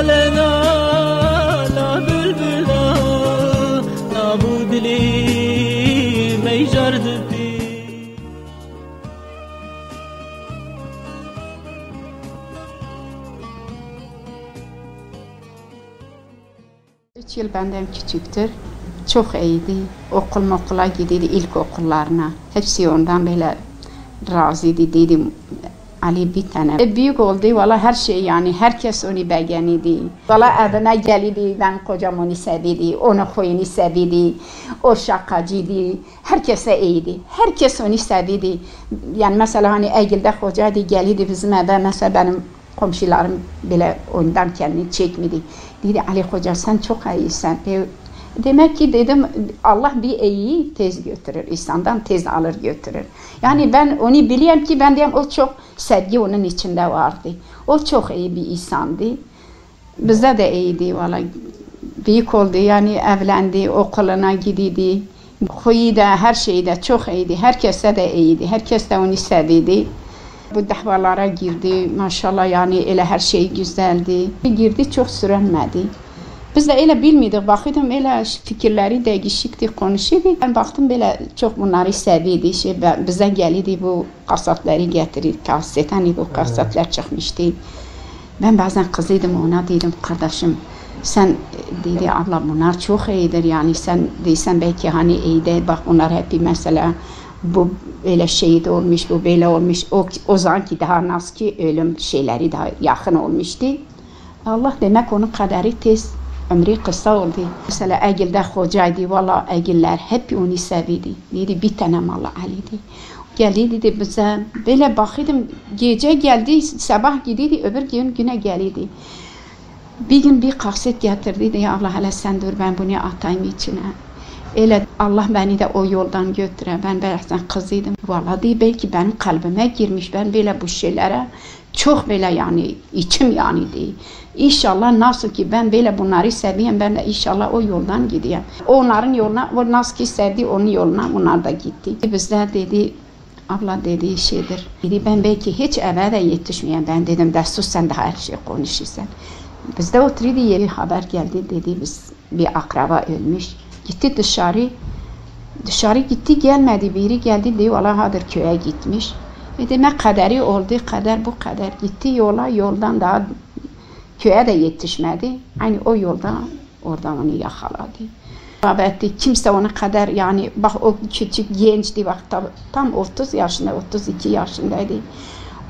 لنا لا بلبلا نابو دلي ميجرد بي. 3 yıl benden küçüktür. Çok iyiydi. Okula gidiyordu, ilkokullarına. Hepsi ondan böyle razıydı dedim. Ali bir tane. Büyük oldu. Valla her şey yani herkes onu beğenidi. Valla evine geldi. Ben kocam onu sevdi. Onu koyunu sevdi. O şakacıydı. Herkese iyiydi. Herkes onu sevdi. Yani mesela hani Egil'de kocaydı geldi bizim eve. Mesela benim komşularım bile ondan kendini çekmedi. Dedi Ali Hoca sen çok iyisin. Demek ki dedim Allah bir iyiyi tez götürür. İnsandan tez alır götürür. Yani ben onu biliyorum ki ben diyeyim o çok sevgi onun içinde vardı. O çok iyi bir insandı. Bize de iyiydi valla. Büyük oldu yani evlendi, okuluna gidiyordu. Huyu da her şeyi de çok iyiydi. Herkese de iyiydi. Herkes de onu sevdi. Bu davalara girdi. Maşallah yani öyle her şey güzeldi. Girdi çok sürünmedi. Biz de öyle bilmiyorduk. Bakıyordum öyle fikirleri değişikti, konuşuyordu. Ben baktım böyle çok bunları seviydi. Bize geldi bu kasatları getirir. Kasetten bu kasatlar çıkmıştı. Ben bazen kızıydım ona dedim kardeşim sen dedi abla bunlar çok iyidir yani sen değilsen belki hani iyi de bak onlar hep mesela bu öyle şehit olmuş, bu böyle olmuş. O zamanki daha nasıl ki ölüm şeyleri daha yakın olmuştu. Allah demek onun kaderi tez, ömrü kısa oldu. Mesela Egil'de hocaydı, valla Egiller hep onu sevdi. Dedi bir tane Allah Ali'di. Geldi dedi bize, böyle bakıyordum, gece geldi, sabah gidiyordu, öbür gün güne geldi. Bir gün bir kaset getirdi, ya Allah hele sen dur ben bunu atayım içine. Öyle Allah beni de o yoldan götüre. Ben bazen kızıydım. Vallahi belki benim kalbime girmiş. Ben böyle bu şeylere çok böyle yani içim yani değil. İnşallah nasıl ki ben böyle bunları seviyorum. Ben de inşallah o yoldan gideyim. Onların yoluna, o nasıl ki sevdi onun yoluna onlar da gitti. Bizler dedi abla dediği şeydir. Dedi ben belki hiç eve de yetişmeyeyim. Ben dedim de sus sen de her şey konuşursan. Bizde oturuyordu yeri haber geldi dedi biz bir akraba ölmüş. Gitti dışarı gitti gelmedi biri geldi diyor valla hadır köye gitmiş. Demek kaderi oldu kader bu kader gitti yoldan daha köye de yetişmedi. Aynı o yolda oradan onu yakaladı. Rahmetli kimse ona kadar yani bak o küçük gençti bak tam 30 yaşında 32 yaşındaydı.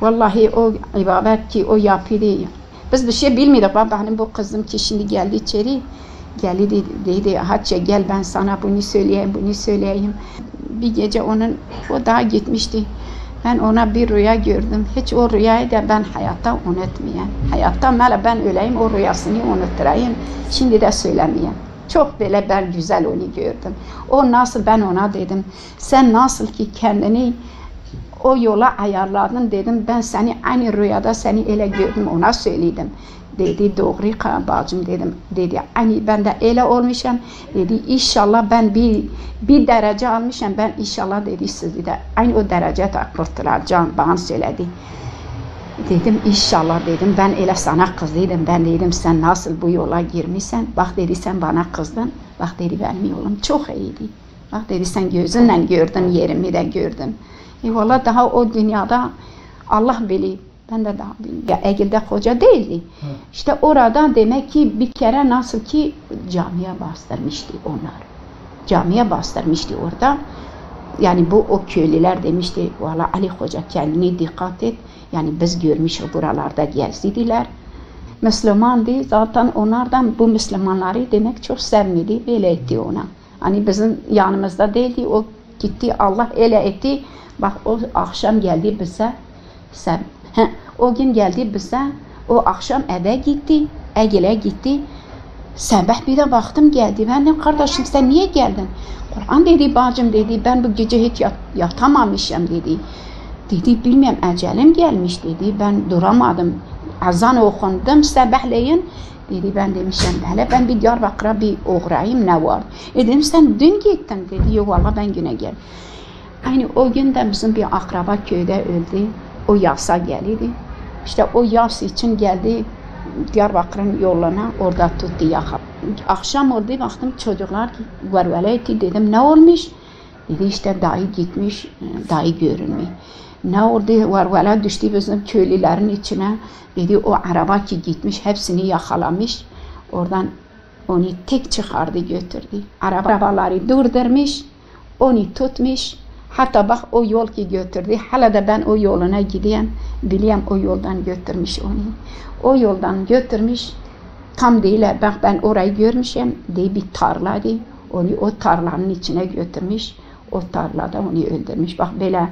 Vallahi o ibadet ki o yapıyordu. Biz bir şey bilmiyorduk. Benim bu kızım ki şimdi geldi içeri. Geldi dedi Hatice gel ben sana bunu söyleyeyim. Bir gece o daha gitmişti. Ben ona bir rüya gördüm. Hiç o rüyayı da ben hayatta unutmayayım. Hayatta ben öleyim o rüyasını unutturayım. Şimdi de söylemeyeyim. Çok böyle ben güzel onu gördüm. O nasıl ben ona dedim. Sen nasıl ki kendini o yola ayarladın dedim. Ben seni aynı rüyada seni öyle gördüm ona söyledim. Dedi doğru bacım dedim. Dedi hani ben de öyle olmuşum. Dedi inşallah ben bir derece almışım. Ben inşallah dedi sizi de aynı o derecede kurtulacağım bana söyledi. Dedim inşallah dedim ben öyle sana kızdıydım. Ben dedim sen nasıl bu yola girmişsen. Bak dedi sen bana kızdın. Bak dedi benim yolum çok iyiydi. Bak dedi sen gözünle gördün yerimi de gördün. Valla daha o dünyada Allah bilir. Ben de daha bilmiyorum. Egil'de hoca değildi. İşte orada demek ki bir kere nasıl ki camiye bastırmıştı onlar. Camiye bastırmıştı orada. Yani bu o köylüler demişti. Valla Ali Hoca kendine dikkat et. Yani biz görmüş o buralarda gezdiler. Müslümandı. Zaten onlardan bu Müslümanları demek çok sevmedi. Böyle etti ona. Hani bizim yanımızda değildi. O gitti Allah öyle etti. Bak o akşam geldi bize. O gün geldi bize. O akşam eve gitti. Egil'e gitti. Sabah bir de baktım geldi. Ben dedim kardeşim sen niye geldin? Kur'an dedi bacım dedi. Ben bu gece hiç yatamamışım dedi. Dedi bilmiyorum ecelim gelmiş dedi. Ben duramadım. Azan okundum sabahleyin. Dedi ben demişim hele ben bir Diyarbakır'a bir uğrayayım ne var? Dedim sen dün gittin dedi. Yok valla ben güne geldim. Aynı o gün de bizim bir akraba köyde öldü. O yasa geldi. İşte o yas için geldi. Diyarbakır'ın yoluna orada tuttu yakaladı. Akşam oldu baktım çocuklar varvele etti, dedim ne olmuş? Dedi işte dayı gitmiş, dayı görünmüyor. Ne oldu? Varvele düştü bizim köylülerin içine. Dedi o araba ki gitmiş hepsini yakalamış. Oradan onu tek çıkardı götürdü. Arabaları durdurmuş, onu tutmuş. Hatta bak o yol ki götürdü. Hala da ben o yoluna gidiyorum. Biliyorum o yoldan götürmüş onu. O yoldan götürmüş. Tam değil, bak ben orayı görmüşüm. Diye bir tarlaydı. Onu o tarlanın içine götürmüş. O tarlada onu öldürmüş. Bak böyle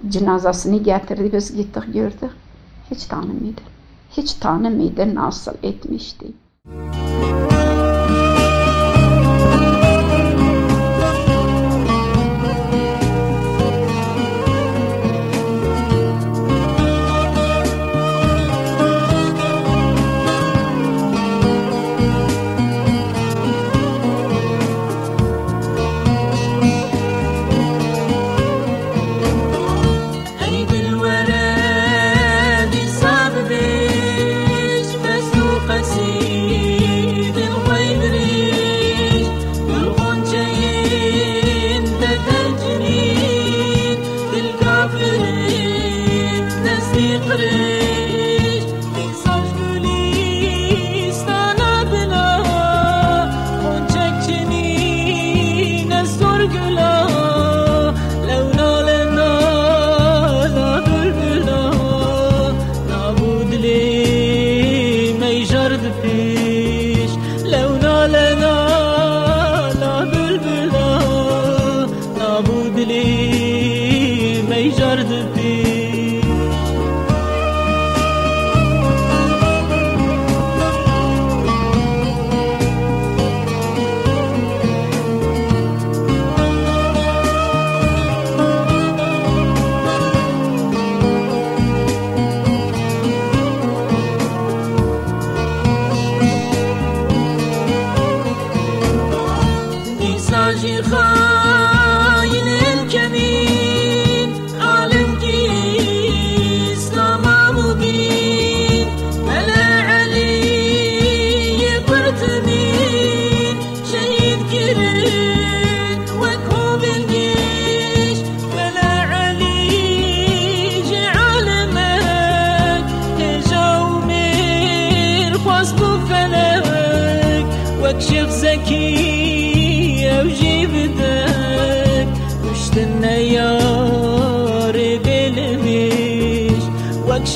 cenazasını getirdi. Biz gittik gördük. Hiç tanımıydı. Hiç tanımıydı nasıl etmişti.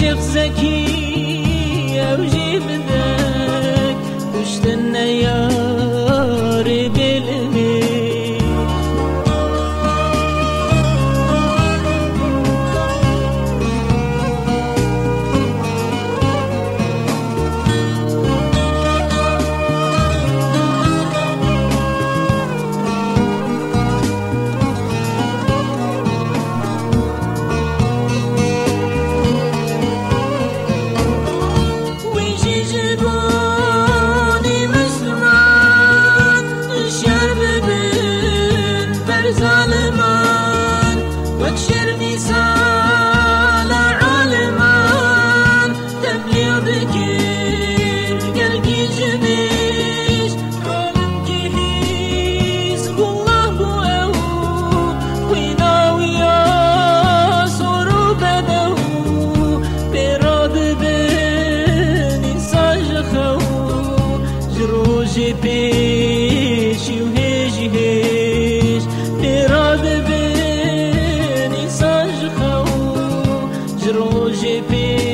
شيخ زكي وجيب ذاك واشتنا يا رب الامين. Roger